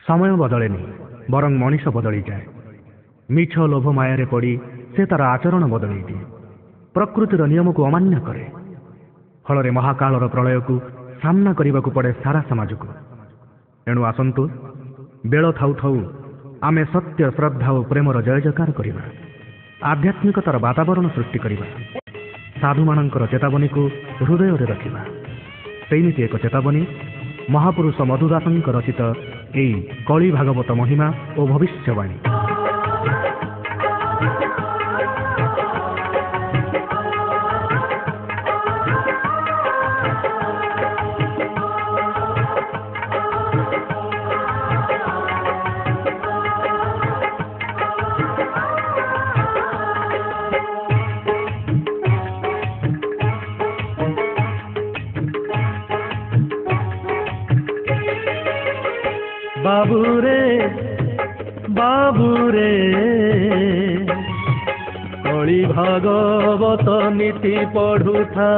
समय बदलेनी बरং मनीष बदली जाए। मिछ लोभ माया पड़ी से तार आचरण बदल दिए, प्रकृतिर नियम को अमान्य करे। फल महाकालर प्रलय को सामना करने को पड़े सारा समाज को। एणु आसतु बेल थाउ थाउ आमे सत्य श्रद्धा और प्रेमर जय जयकार करिबा, आध्यात्मिकतार वातावरण सृष्टि करिबा, साधु मानकर चेतावनी को हृदय में रखिबा। सेमिति एक चेतावनी महापुरुष मधुदासंक रचित एई कली भागवत महिमा और भविष्यवाणी। बाबूरे कली भागवत नीति पढ़ुथा,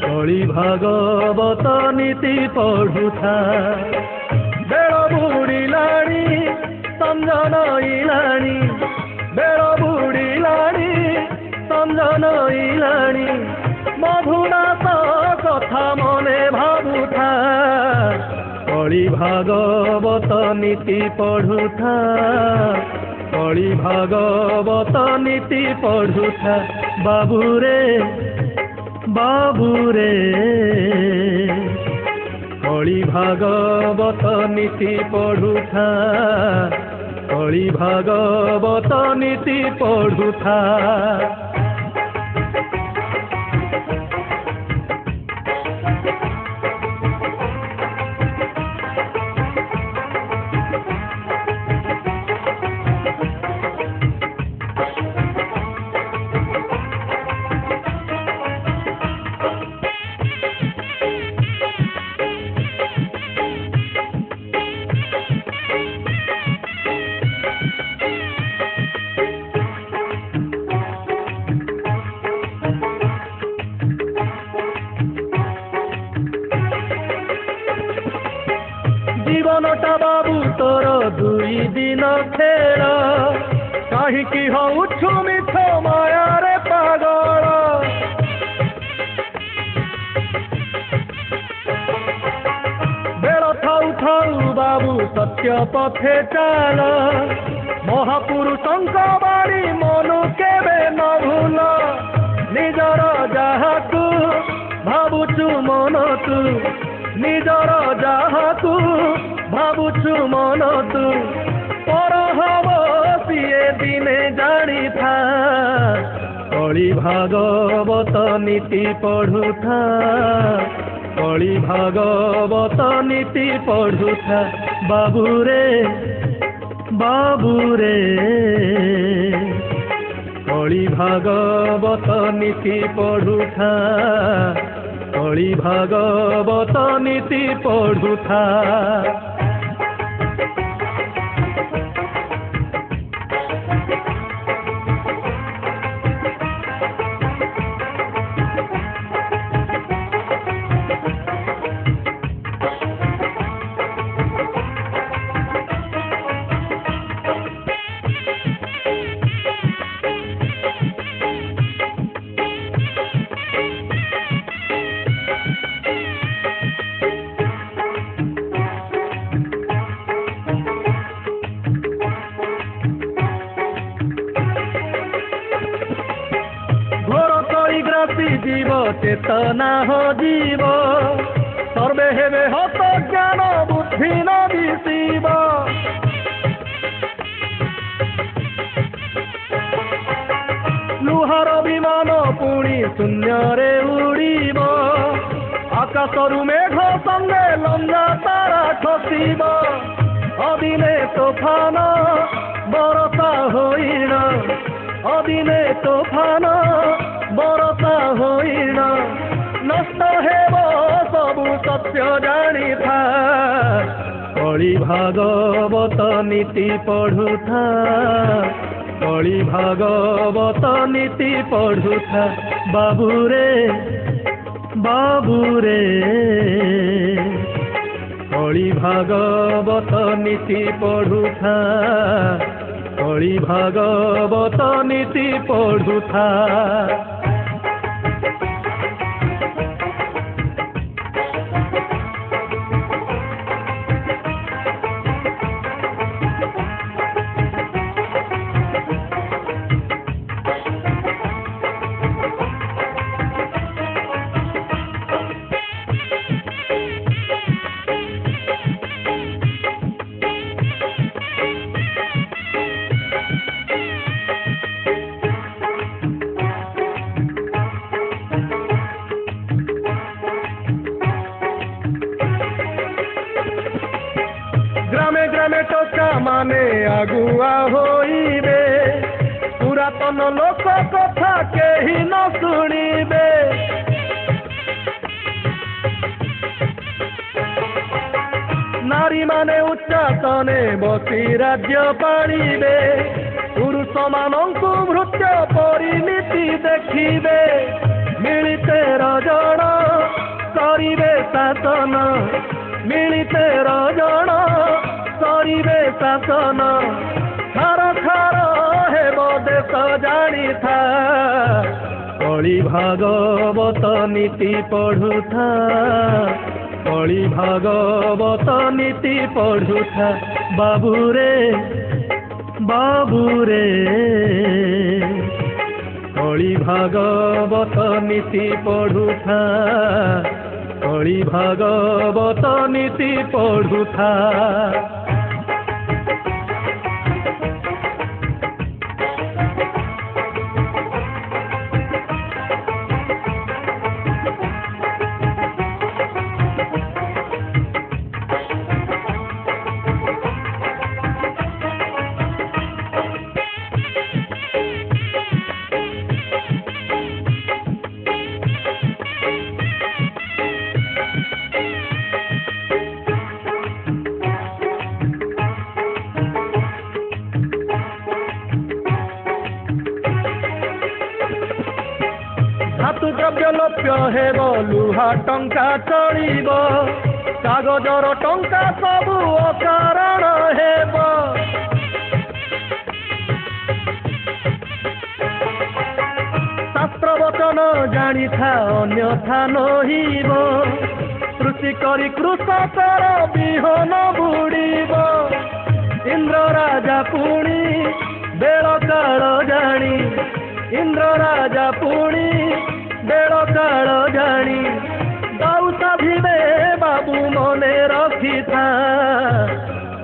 कली भागवत नीति पढ़ुथा। बेल बुड़िलाणी संजन इलाणी, बेल बुड़िलाणी संजन इलाणी। मधुदास कथा मने भाबुथा, कली भागवत नीति पढ़ुथा, कली भागवत नीति पढ़ुथा। बाबूरे बाबूरे कली भागवत नीति पढ़ुथा, कली भागवत नीति पढ़ुथा। जीवनटा बाबू तोर दुई दिन खेल, कहीं हूँ मिछ मायारे पागल। बेल थाउ थाउ बाबू सत्य पथे चाल, महापुरुषंक बाणी मनु केबे न भूल। निजर जाहाकू भाबुचु मन तू, निजर जाहाकू भाबुचु मन तू। पर हब सीए दिने जानी था, कली भागवत नीति पढ़ुथा, कली भागवत नीति पढ़ुथा। बाबूरे बाबूरे कली भागवत नीति पढ़ुथा, कली भागवत नीति पढ़ुथा। जीव चेतना हो जीव, सर्वे हेबे हत ज्ञान बुद्धि न दिशिव। लुहार विमान पुणी शून्य रे उड़ीब, आकाशरु मेघ संगे लंजा तारा खसिब। अदिने तोफान बरसा होइण, अदिने तोफान बरसा होइण। नष्ट हेब सबु सत्य जानी था, कली भागवत नीति पढ़ुथा, कली भागवत नीति पढ़ुथा। बाबूरे बाबूरे कली भागवत नीति पढ़ुथा कली भागवत नीति पढ़ुथा ग्रामे ग्रामे टोका माने आगुआ होइबे पुरातन लोक कथा केही न शुणिबे नारी माने उच्चासने बसी राज्य पाणिबे पुरुष मानंकु भृत्य परिणीति देखिबे मिलिते रजण करिबे शासन मिलिते रजण करिबे शासन खार खार हेब देश जानी था कली भागवत नीति पढ़ुथा कली भागवत नीति पढ़ुथा बाबूरे बाबूरे कली भागवत नीति पढ़ुथा कली भागवत नीति पढ़ुथा धातु द्रव्य लोप्य हेब लुहा टंका चलिब कागजर टंका सबु अकारण हेब शास्त्र वचन जानी था अन्यथा नहिब कृषि करी कृषकर बिहन बुड़ीब इंद्र राजा पुणी बेल काल जानी इंद्र राजा पुणी बेल काल जानी दाऊ साधिबे बाबू मने रखी था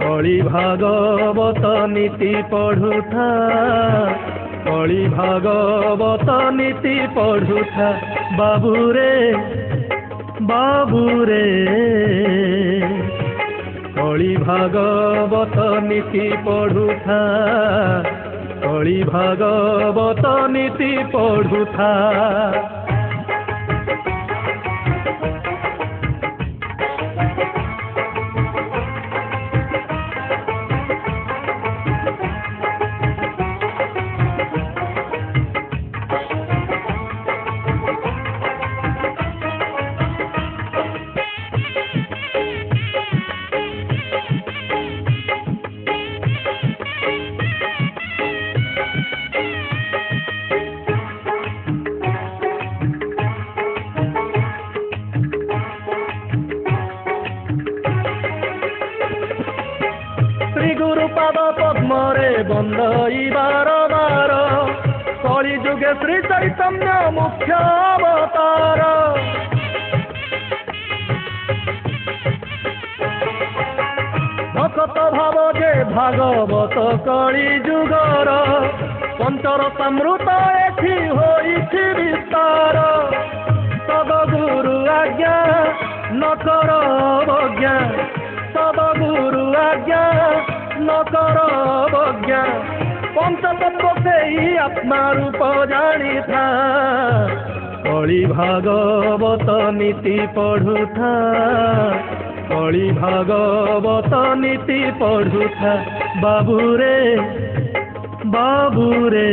कली भागवत नीति पढ़ुथा कली भागवत नीति पढ़ुथा बाबूरे बाबूरे कली भागवत नीति पढ़ुथा कली भागवत नीति पढ़ुथा गुरु पाद पद्मरे बंदई बार बार कली जुगे श्री चैतन्य मुख्य अवतार भक्त भाव जे भागवत कली जुगर पंचर समृत एथि होइछि विस्तार सब गुरु आज्ञा न कर अवज्ञा सब गुरु आज्ञा न कर अवज्ञा पंचतत्व से ही आत्मा रूप जानी था कली भागवत नीति पढ़ुथा कली भागवत नीति पढ़ुथा बाबूरे बाबूरे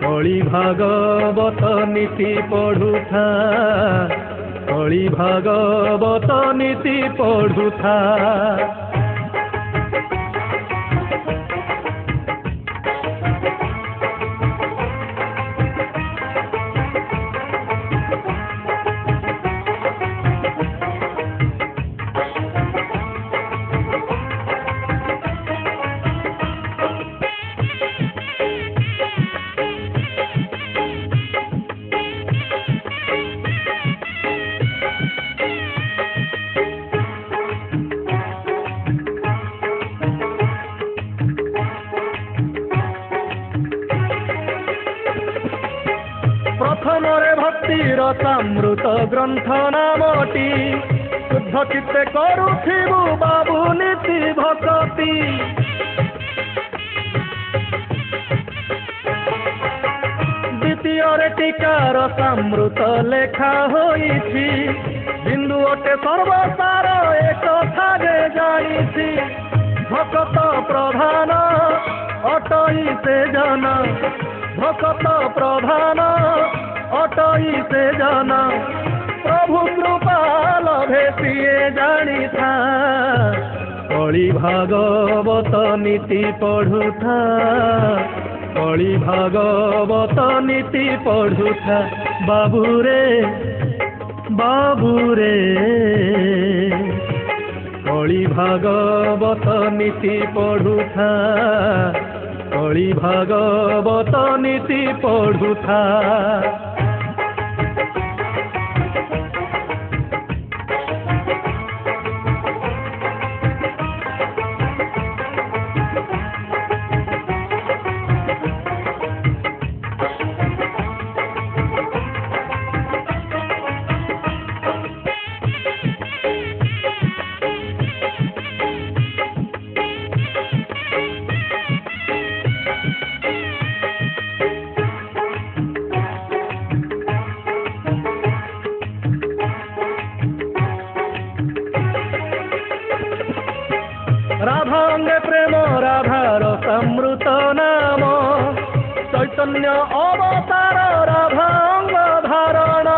कली भागवत नीति पढ़ुथा कଳି भागवत नीति पढ़ुथा। प्रथम भक्तिर सामृत ग्रंथ नामटी शुद्ध चित्ते करुथिबु बाबू नीति भक्ति। द्वितीय टीकार सामृत लेखा होइछि बिंदु अटे सर्वसार एक थागे जानिछि। भक्त प्रधान अटई से जन भक्त प्रधान अटई से जन प्रभु कृपाल भेटिए जानी था। कଳି भागवत नीति पढ़ुथा कଳି भागवत नीति पढ़ुथा। बाबू रे कଳି भागवत नीति पढ़ुथा कଳି भागवत नीति पढ़ुथा। राधा अंगे प्रेम राधार समृत नाम चैतन्य अवतार राधा अंग धारण।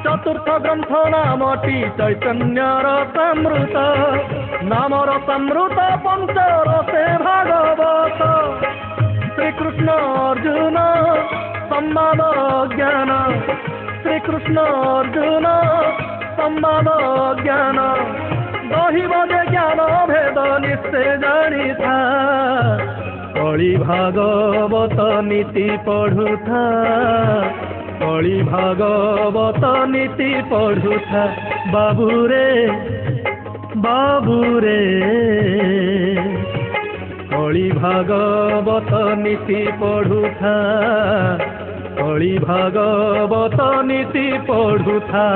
चतुर्थ ग्रंथ नामटी चैतन्यर समृत नामर समृत पंचरसे भागवत। श्रीकृष्ण अर्जुन संवाद ज्ञान श्रीकृष्ण अर्जुन संवाद ज्ञान दही बजे ज्ञान भेद निश्चय जानी था। कଳି भागवत नीति पढ़ुथा कଳି भागवत नीति पढ़ुथा। बाबू रे कଳି भागवत नीति पढ़ुथा कଳି भागवत नीति पढ़ुथा।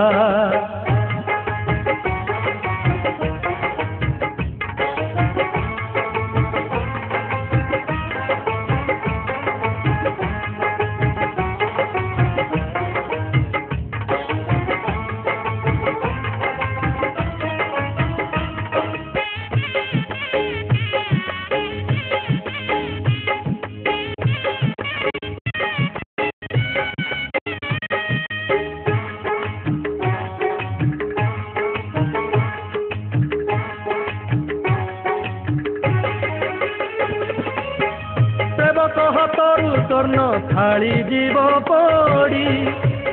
हाथरू स्वर्ण थाली जीव पड़ी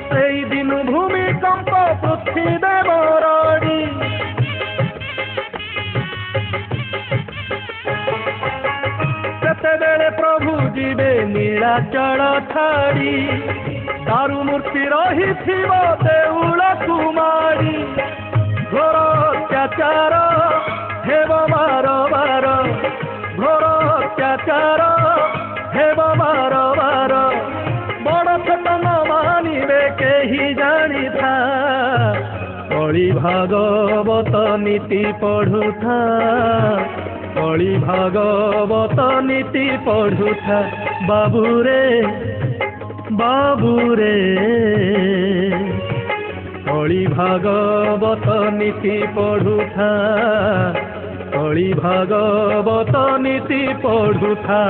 से दिन भूमिकंप पृथ्वी देव रड़ी। सेतेबेले प्रभु जीवे नीलाचल छाड़ी दारू मूर्ति रही देउल कुमारी। घोर अत्याचार हेब बार बार घोर अत्याचार हेब बार बार बड़ छोट न मानिबे केही जानी था। कଳି भागवत नीति पढ़ुथा कଳି भागवत नीति पढ़ुथा। बाबू रे कଳି भागवत नीति पढ़ुथा कଳି भागवत नीति पढ़ुथा।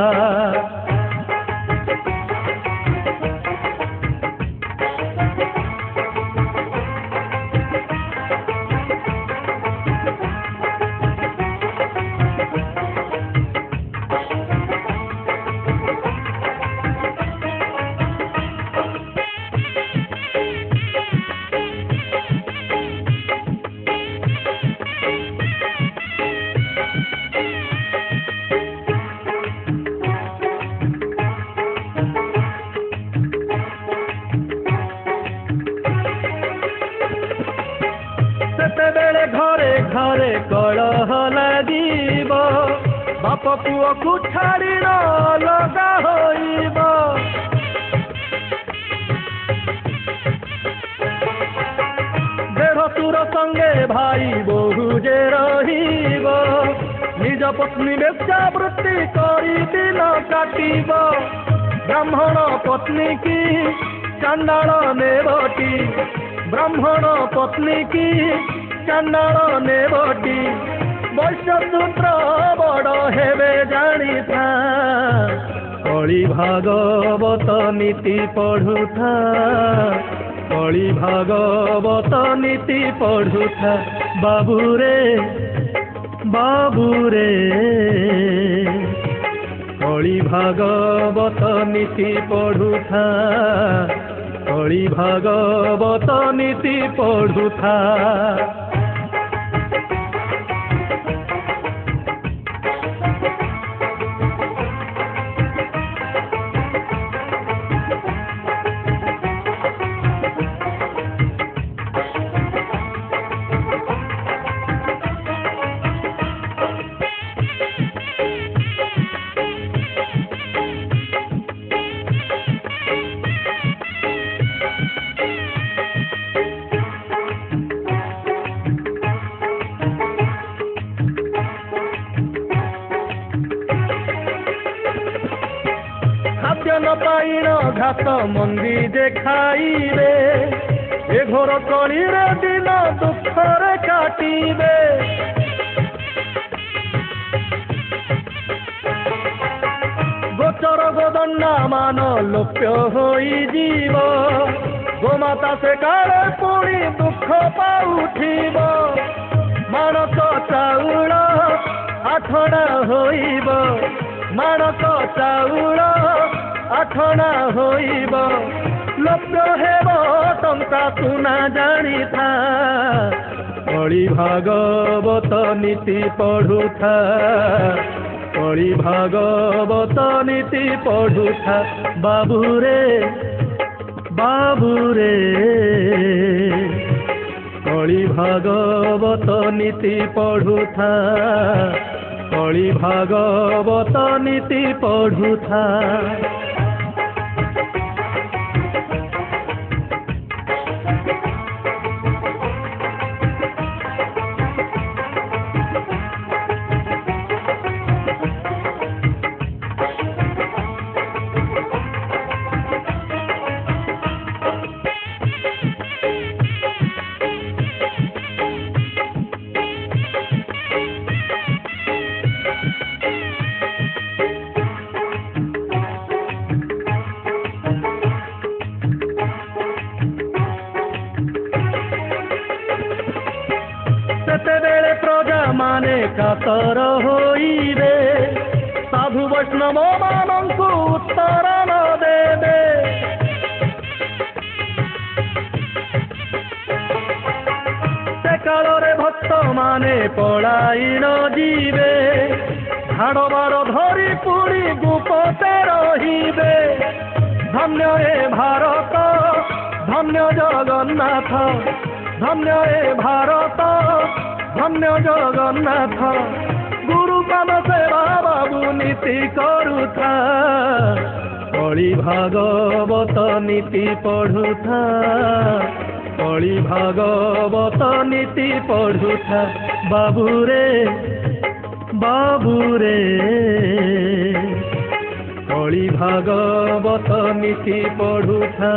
ଘରେ କଳହ ଲାଗିବ, ବାପ ପୁଅକୁ ଛାଡ଼ି ନ ଅଲଗା ହୋଇବ। ଦେଢ଼ଶୁର ସଙ୍ଗେ ଭାଇ ବୋହୂ ଯେ ରହିବ, ନିଜ ପତ୍ନୀ ବେଶ୍ୟାବୃତ୍ତି କରି ଦିନ କାଟିବ। ବ୍ରାହ୍ମଣ ପତ୍ନୀ କି ଚାଣ୍ଡାଳ ନେବଟି, ବ୍ରାହ୍ମଣ ପତ୍ନୀ କି ଚାଣ୍ଡାଳ ନେବଟି। ବୈଶ୍ୟସୂତ୍ର ବଡ଼ ହେବେ ଜାଣିଥା, କଳି ଭାଗବତ ନୀତି ପଢ଼ୁଥା, କଳି ଭାଗବତ ନୀତି ପଢ଼ୁଥା। ବାବୁରେ ବାବୁରେ କଳି ଭାଗବତ ନୀତି ପଢ଼ୁଥା, କଳି ଭାଗବତ ନୀତି ପଢ଼ୁଥା। ନ ପାଇଣ ଘାତ ମନ୍ଦି ଯେ ଖାଇବେ, ଏ ଘୋର କଳିରେ ଦିନ ଦୁଃଖରେ କାଟିବେ। ଗୋଚର ଗୋଦଣ୍ଡା ମାନ ଲୋପ୍ୟ ହୋଇଯିବ, ଗୋମାତା ସେ କାଳେ ପୁଣି ଦୁଃଖ ପାଉଥିବ। ମାଣକ ଚାଉଳ ଆଠଣା ହୋଇବ, ମାଣକ ଚାଉଳ ଆଠଣା ହୋଇବ। ଲୋପ୍ୟ ହେବ ଟଙ୍କା ସୁନା ଜାଣିଥା, କଳି ଭାଗବତ ନୀତି ପଢ଼ୁଥା, କଳି ଭାଗବତ ନୀତି ପଢ଼ୁଥା। ବାବୁରେ ବାବୁରେ କଳି ଭାଗବତ ନୀତି ପଢ଼ୁଥା, କଳି ଭାଗବତ ନୀତି ପଢ଼ୁଥା। ସେତେବେଳେ ପ୍ରଜା ମାନେ କାତର ହୋଇବେ, ସାଧୁ ବୈଷ୍ଣବ ମାନଙ୍କୁ ଉତ୍ତର ନ ଦେବେ। ସେ କାଳରେ ଭକ୍ତ ମାନେ ପଳାଇ ନ ଯିବେ, ଝାଡ଼ ବାଡ଼ ଧରି ପୁଣି ଗୁପତେ ରହିବେ। ଧନ୍ୟ ଏ ଭାରତ ଧନ୍ୟ ଜଗନ୍ନାଥ, ଧନ୍ୟ ଏ ଭାରତ ଧନ୍ୟ ଜଗନ୍ନାଥ। ଗୁରୁ କାମ ସେବା ବାବୁ ନୀତି କରୁଥା, କଳି ଭାଗବତ ନୀତି ପଢ଼ୁଥା, କଳି ଭାଗବତ ନୀତି ପଢ଼ୁଥା। ବାବୁରେ ବାବୁରେ କଳି ଭାଗବତ ନୀତି ପଢ଼ୁଥା,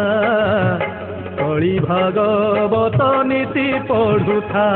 କଳି ଭାଗବତ ନୀତି ପଢ଼ୁଥା।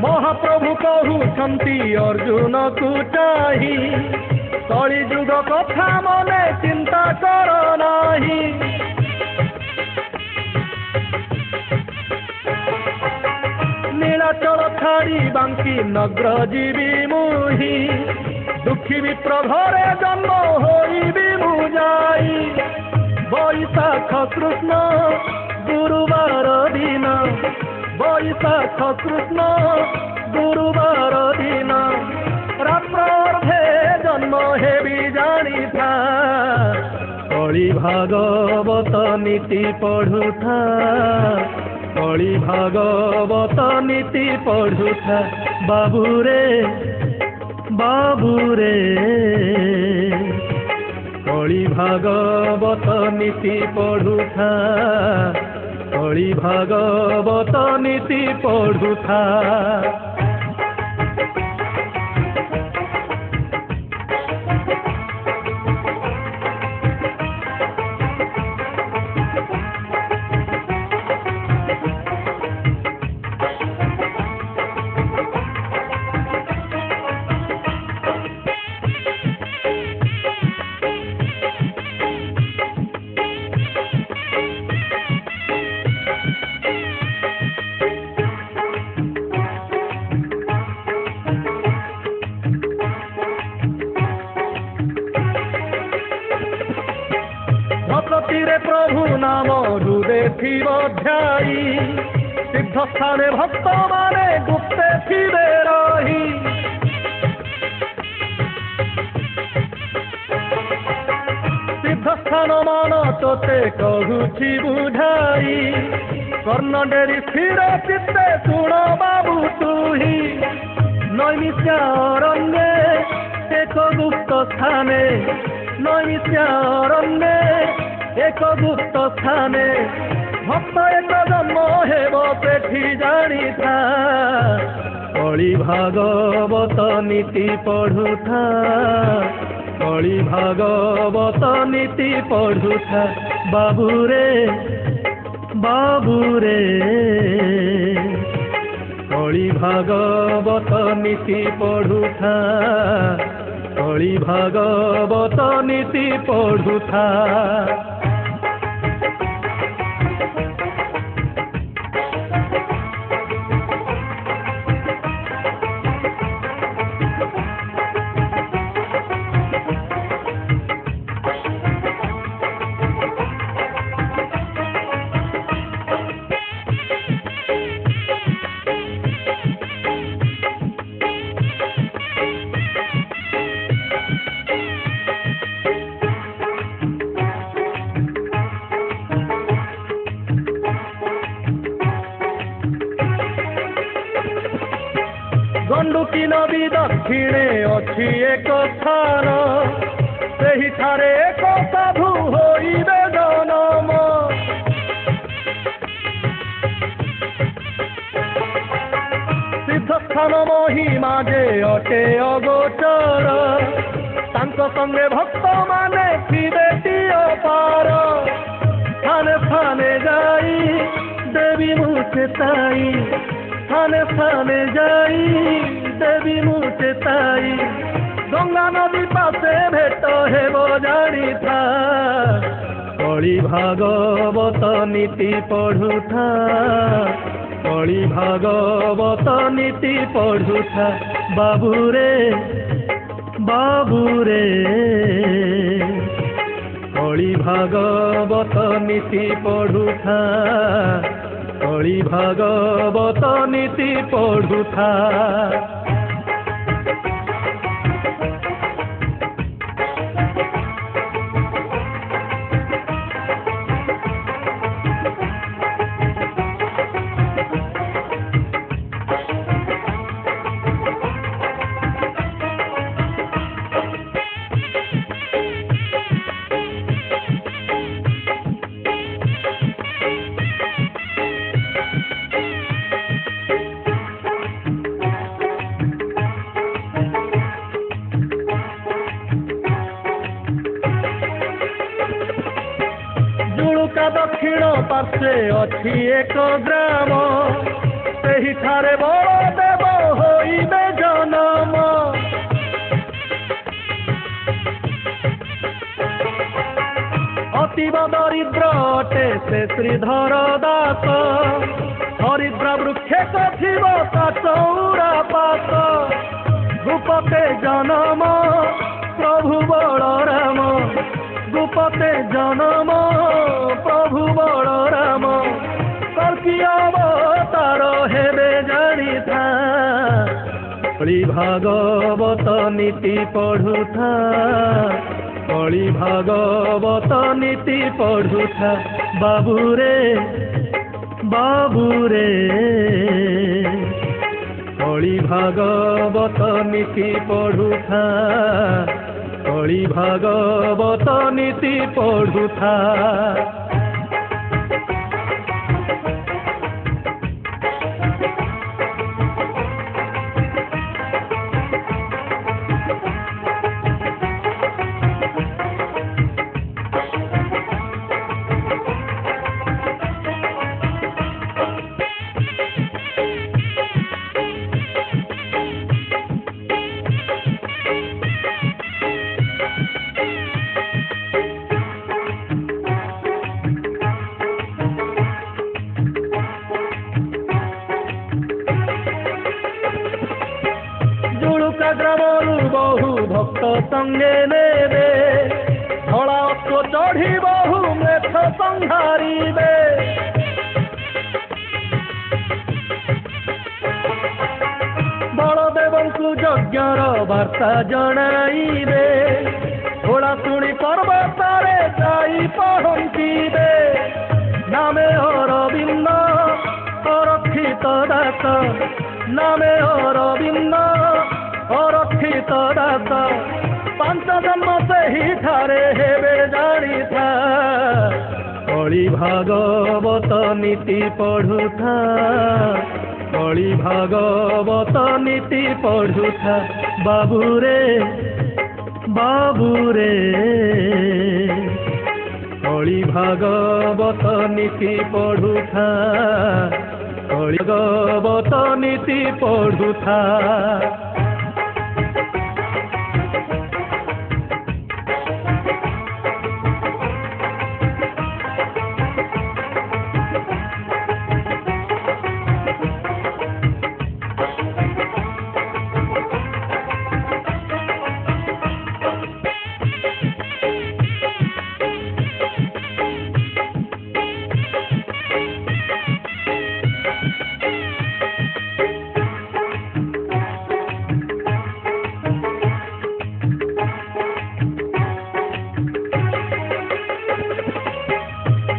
ମହାପ୍ରଭୁ କହୁଛନ୍ତି ଅର୍ଜୁନକୁ ଚାହିଁ, कली जुग कथा मने चिंता कर नाही नीलाचल छाड़ी बांकी नग्र जीवी मुही दुखी विप्र घरे जन्म होइबी मुजाई बैशाख कृष्ण गुरुवार दिन बैशाख कृष्ण गुरुवार दिन रात्रर्धे जन्म हेबी जानी था कली भागवत नीति पढ़ुथा कली भागवत नीति पढ़ुथा बाबूरे बाबूरे कली भागवत नीति पढ़ुथा कली भागवत नीति पढ़ुथा प्रभु नाम हृदय ध्यायी सिद्ध स्थाने भक्त माने गुप्ते थिबे रही सिद्ध स्थान मान तोते कहूछि बुझाई कर्ण डेरी स्थिर चित्ते सुण बाबू तुही नैमिषारण्ये एक गुप्त स्थाने नैमिषारण्ये एक गुप्त स्थाने भक्त एक जन्म हेब पेठी जानी था कली भागवत नीति पढ़ुथा कली भागवत नीति पढ़ुथा बाबूरे बाबूरे कली भागवत नीति पढ़ुथा कली भागवत नीति पढ़ुथा गंडुकी नदी दक्षिणे अच्छी एक स्थान सेही ठारे एक साधु होइबे जनम सिद्ध स्थान महिमा जे अटे अगोचर तांको संगे भक्त माने थिबे पार थाने थाने जाई देवी मुचेताई थाने थाने जाई देवी मुचेताई गंगा नदी पासे भेट हेबो जानी था कली भागवत नीति पढ़ुथा कली भागवत नीति पढ़ुथा बाबूरे बाबूरे कली भागवत नीति पढ़ुथा कली भागवत नीति पढ़ुथा दक्षिण पार्श्वे अच्छी एक ग्राम सेही ठारे बलदेव होइबे जनम ଅତୀବ ଦରିଦ୍ର ଅଟେ ସେ ଶ୍ରୀଧର ଦାସ ହରିଦ୍ର ବୃକ୍ଷେ କଥିବ ତା ଚଉରା ପାଶ ଗୁପତେ ଜନମ ପ୍ରଭୁ ବଳରାମ ଗୁପତେ ଜନମ ପ୍ରଭୁ ବଳରାମ କଳ୍କି ଅବତାର ହେବେ ଜାଣିଥା କଳି ଭାଗବତ ନୀତି ପଢୁଥା କଳି ଭାଗବତ ନୀତି ପଢୁଥା ବାବୁରେ ବାବୁରେ କଳି ଭାଗବତ ନୀତି ପଢୁଥା କଳି ଭାଗବତ ନୀତି ପଢୁଥା ଗ୍ରାମରୁ ବହୁ ଭକ୍ତ ସଙ୍ଗେ ନେବେ ଧଳା ଅଶ୍ଵ ଚଢ଼ି ବହୁ ମେଥ ସଂହାରିବେ ବଳଦେବଙ୍କୁ ଯଜ୍ଞର ବାର୍ତ୍ତା ଜଣାଇବେ ଘୋଡ଼ା ଶୁଣି ପର୍ବତରେ ଯାଇ ପହଞ୍ଚିବେ ନାମେ ଅରବିନ୍ଦ ଅରକ୍ଷିତ ଦାସ ନାମେ ଅରବିନ୍ଦ ଅରକ୍ଷିତ ଦାସ ପାଞ୍ଚ ଜନ୍ମ ସେହିଠାରେ ହେବେ ଜାଣିଥା କଳି ଭାଗବତ ନୀତି ପଢୁଥା କଳି ଭାଗବତ ନୀତି ପଢୁଥା ବାବୁରେ ବାବୁରେ କଳି ଭାଗବତ ନୀତି ପଢୁଥା କଳି ଭାଗବତ ନୀତି ପଢୁଥା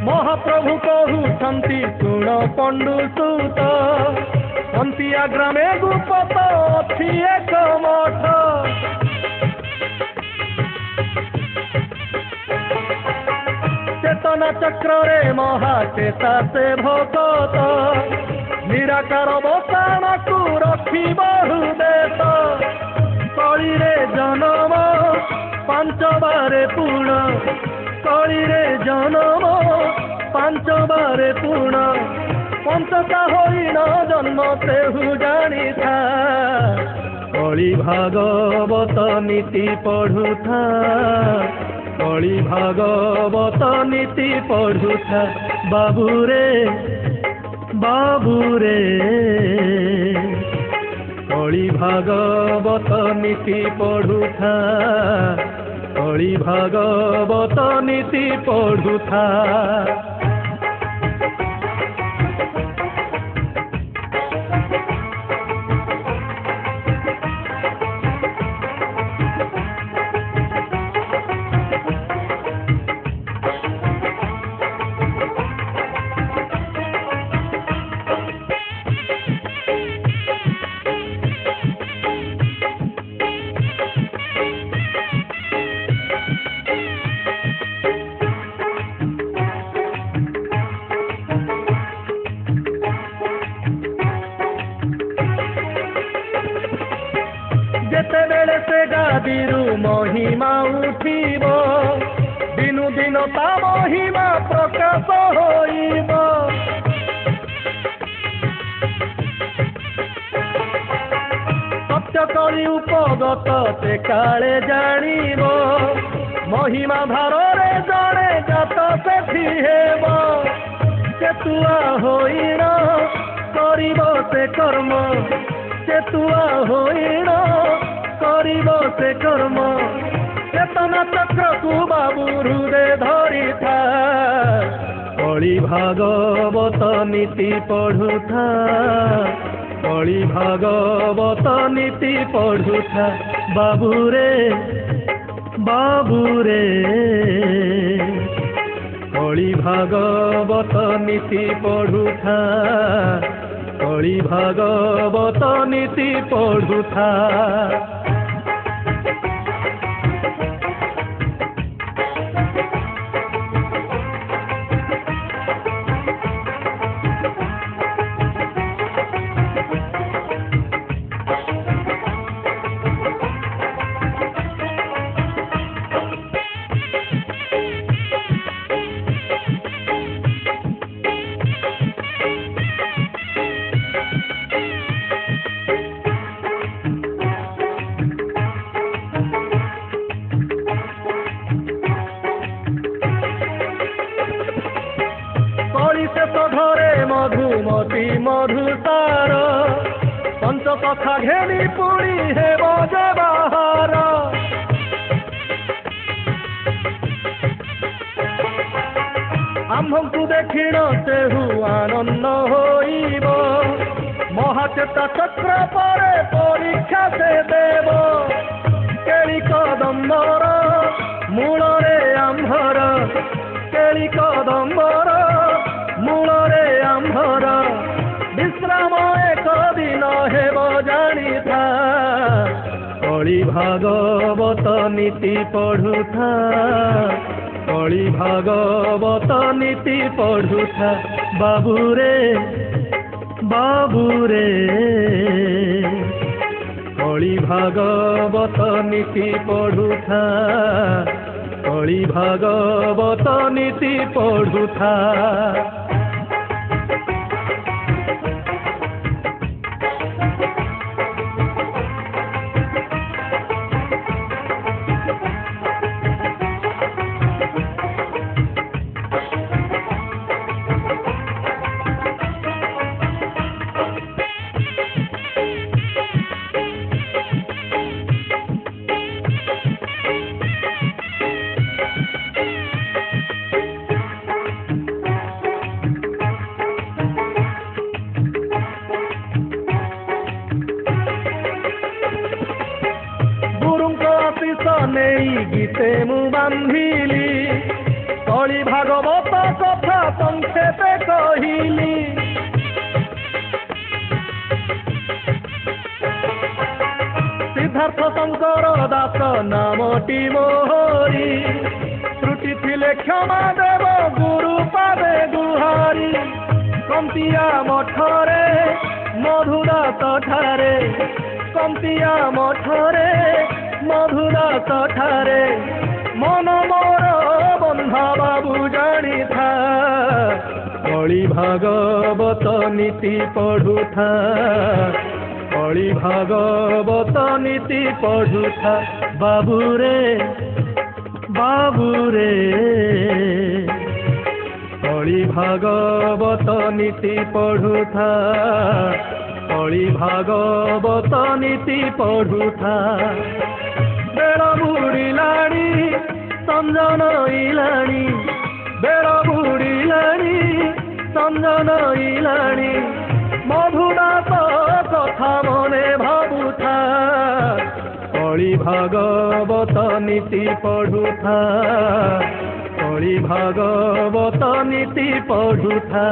ମହାପ୍ରଭୁ କହୁଛନ୍ତି ଶୁଣ ପଣ୍ଡୁ ସୁତ ଅନ୍ତିଆ ଗ୍ରାମେ ଗୁପତ ଅଛି ଏକ ମଠ ଚେତନା ଚକ୍ରରେ ମହାଚେତା ସେ ଭକତ ନିରାକାର ବସାଣକୁ ରଖି ବହୁ ଦେଶ କଳିରେ ଜନମ ପାଞ୍ଚବାରେ ପୁଣ କଳିରେ ଜନମ ପାଞ୍ଚବାରେ ପୁଣ ପଞ୍ଚତା ହୋଇନ ଜନ୍ମ ସେହୁ ଜାଣିଥା କଳି ଭାଗବତ ନୀତି ପଢୁଥା କଳି ଭାଗବତ ନୀତି ପଢୁଥା ବାବୁରେ ବାବୁରେ କଳି ଭାଗବତ ନୀତି ପଢୁଥା କଳି ଭାଗବତ ନୀତି ପଢୁଥା ଯେତେବେଳେ ସେ ଗାଦିରୁ ମହିମା ଉଠିବ ଦିନୁ ଦିନ ତା ମହିମା ପ୍ରକାଶ ହୋଇବ ସତ୍ୟ କରି ଉପଗତ ସେ କାଳେ ଜାଣିବ महिमा भारे जड़े जात सेठी हेब चेतुआ होइण करिब से कर्म चेतुआ होइण करिब से कर्म चेतना चक्र को बाबू हृदय धरी था कली भागवत नीति पढ़ुथा कली भागवत नीति पढ़ुथा बाबूरे बाबूरे कली भागवत नीति पढ़ुथा कली भागवत नीति पढ़ुथा मधुमती मधुसार पंच कथा घेनी पुरी हे बजे बाहार आम्भंकु देखिण सेहु आनंद होइब महाचेता चक्र परे परीक्षा से देव केली कदम्बर मूलरे आम्भर केली कदम्बर मूलरे आम्भर विश्राम एक दिन हेब जानी था कली भागवत नीति पढ़ुथा कली भागवत नीति पढ़ुथा बाबूरे बाबूरे कली भागवत नीति पढ़ुथा कली भागवत नीति पढ़ुथा नहीं गीते मु बांधिली कली भागवत कथा संक्षेपे कहिली सिद्धार्थ शंकर दास नामटी मोहरी त्रुटि थिले क्षमा देव गुरु पादे गुहारी कंतिया मठरे मधुदास ठारे कंतिया मठरे मधुदास ठारे मन मोर बंधा बाबू जानी था कली भागवत नीति पढ़ुथा कली भागवत नीति पढ़ुथा बाबूरे बाबूरे कली भागवत नीति पढ़ुथा कली भागवत नीति पढ़ुथा बेड़ बुड़िलाणी संजन इलाणी बेड़ बुड़िलाणी संजन इलाणी मधुदास कथा मने भाबुथा कली भागवत नीति पढ़ुथा कली भागवत नीति पढ़ुथा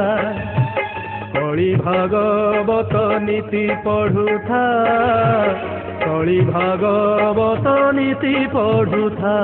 कली भागवत नीति पढ़ुथा कली भागवत नीति पढ़ुथा।